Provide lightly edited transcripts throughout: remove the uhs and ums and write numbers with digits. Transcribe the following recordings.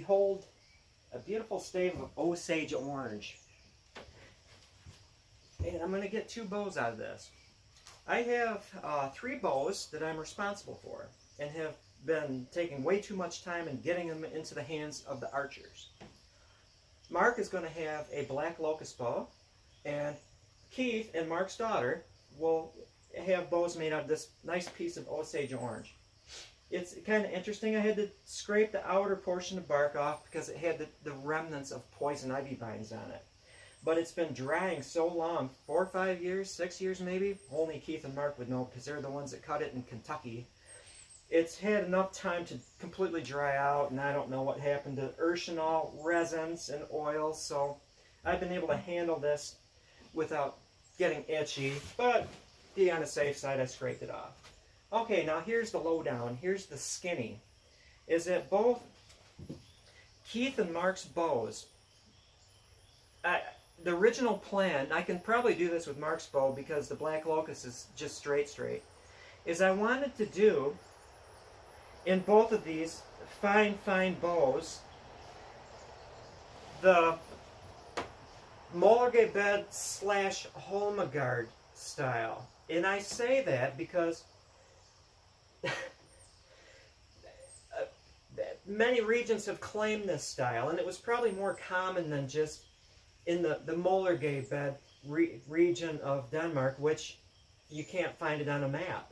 behold a beautiful stave of Osage orange. And I'm going to get 2 bows out of this. I have 3 bows that I'm responsible for and have been taking way too much time in getting them into the hands of the archers. Mark is going to have a black locust bow, and Keith and Mark's daughter will have bows made out of this nice piece of Osage orange. It's kind of interesting. I had to scrape the outer portion of bark off because it had the remnants of poison ivy vines on it. But it's been drying so long, 4 or 5 years, 6 years maybe. Only Keith and Mark would know because they're the ones that cut it in Kentucky. It's had enough time to completely dry out, and I don't know what happened to urshinol, resins, and oils. So I've been able to handle this without getting itchy. But to be on the safe side, I scraped it off. Okay, now here's the lowdown. Here's the skinny. Is that both Keith and Mark's bows, the original plan, I can probably do this with Mark's bow because the black locust is just straight, is I wanted to do in both of these fine bows the mulberry bed / Holmegard style. And I say that because many regions have claimed this style, and it was probably more common than just in the Mullergay bed region of Denmark, which you can't find it on a map.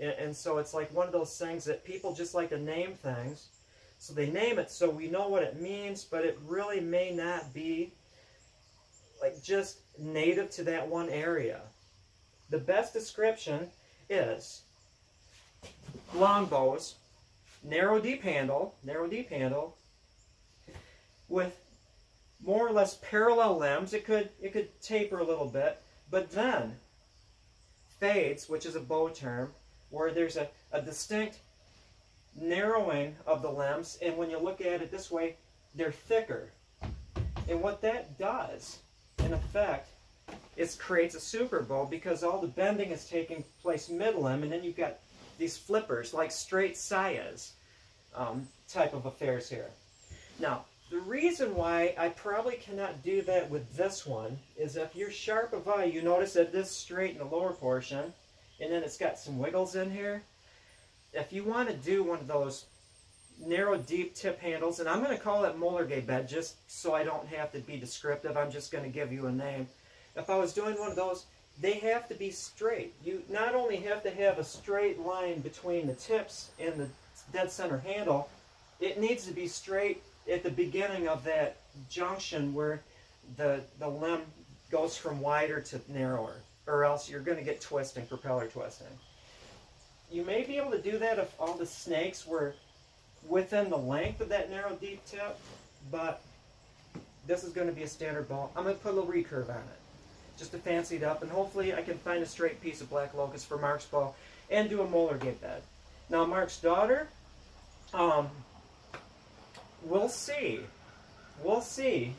And so it's like one of those things that people just like to name things. So they name it so we know what it means, but it really may not be like just native to that one area. The best description is longbows, narrow deep handle, with more or less parallel limbs. It could taper a little bit, but then fades, which is a bow term, where there's a distinct narrowing of the limbs, and when you look at it this way, they're thicker. And what that does, in effect, is creates a super bow because all the bending is taking place mid-limb, and then you've got these flippers, like straight sayas type of affairs here. Now, the reason why I probably cannot do that with this one is if you're sharp of eye, you notice that this is straight in the lower portion, and then it's got some wiggles in here. If you want to do one of those narrow, deep tip handles, and I'm going to call it Mullergay bed just so I don't have to be descriptive, I'm just going to give you a name. If I was doing one of those, they have to be straight. You not only have to have a straight line between the tips and the dead center handle, it needs to be straight at the beginning of that junction where the limb goes from wider to narrower, or else you're going to get twisting, propeller twisting. You may be able to do that if all the snakes were within the length of that narrow deep tip, but this is going to be a standard bow. I'm going to put a little recurve on it, just to fancy it up, and hopefully I can find a straight piece of black locust for Mark's bow and do a Mullergay bed. Now Mark's daughter, we'll see. We'll see.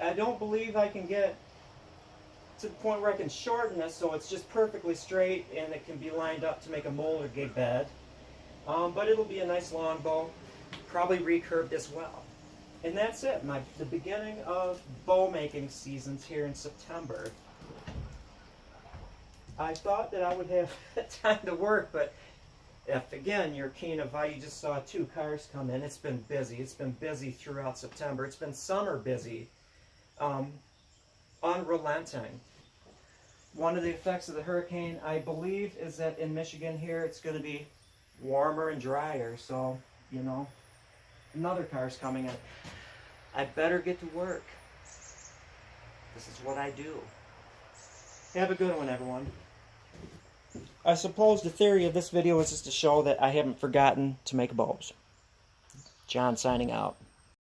I don't believe I can get to the point where I can shorten this so it's just perfectly straight and it can be lined up to make a Mullergay bed. But it'll be a nice long bow, probably recurved as well. And that's it, the beginning of bow making seasons here in September. I thought that I would have time to work, but if, again, you're keen of eye, you just saw 2 cars come in. It's been busy. It's been busy throughout September. It's been summer busy, unrelenting. One of the effects of the hurricane, I believe, is that in Michigan here, it's going to be warmer and drier. So, you know, another car's coming in. I better get to work. This is what I do. Have a good one, everyone. I suppose the theory of this video is just to show that I haven't forgotten to make bows. John signing out.